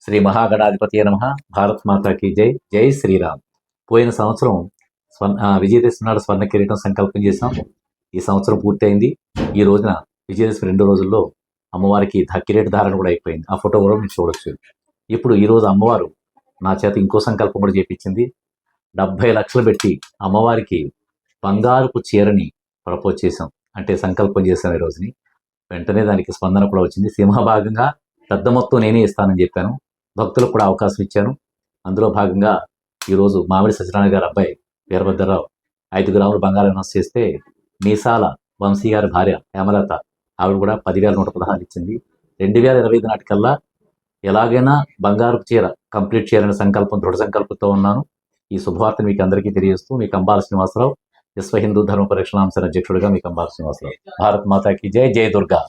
శ్రీ మహాగణాధిపతి నమః. భారత్ మాతాకి జై. జై శ్రీరామ్. పోయిన సంవత్సరం విజయదశమి నాడు స్వర్ణ కిరీటం సంకల్పం చేశాం. ఈ సంవత్సరం పూర్తయింది. ఈ రోజున విజయదశమి 2 రోజుల్లో అమ్మవారికి కిరీట ధారణ కూడా అయిపోయింది. ఆ ఫోటో కూడా మీరు చూడొచ్చు. ఇప్పుడు ఈరోజు అమ్మవారు నా చేత ఇంకో సంకల్పం కూడా చేపించింది. 70 లక్షలు పెట్టి అమ్మవారికి బంగారుపు చీరని ప్రపోజ్ చేశాం, అంటే సంకల్పం చేశాం ఈ రోజుని. వెంటనే దానికి స్పందన కూడా వచ్చింది. సింహభాగంగా పెద్ద మొత్తం నేనే ఇస్తానని చెప్పాను. భక్తులకు కూడా అవకాశం ఇచ్చాను. అందులో భాగంగా ఈరోజు మామిడి సత్యనారాయణ గారి అబ్బాయి వీరభద్రరావు 5 గ్రాములు బంగారం అనౌన్స్ చేస్తే, మీసాల వంశీ గారి భార్య హేమలత ఆవిడ కూడా 10,116 ఇచ్చింది. 2025 నాటికల్లా ఎలాగైనా బంగారు చీర కంప్లీట్ చేయాలనే సంకల్పం, దృఢ సంకల్పంతో ఉన్నాను. ఈ శుభవార్తను మీకు అందరికీ తెలియజేస్తూ, మీకు అంబాల శ్రీనివాసరావు, విశ్వ హిందూ ధర్మ పరిరక్షణ అంశాల అధ్యక్షుడిగా మీకు అంబాల శ్రీనివాసరావు. భారత్ మాతాకి జై. జై దుర్గా.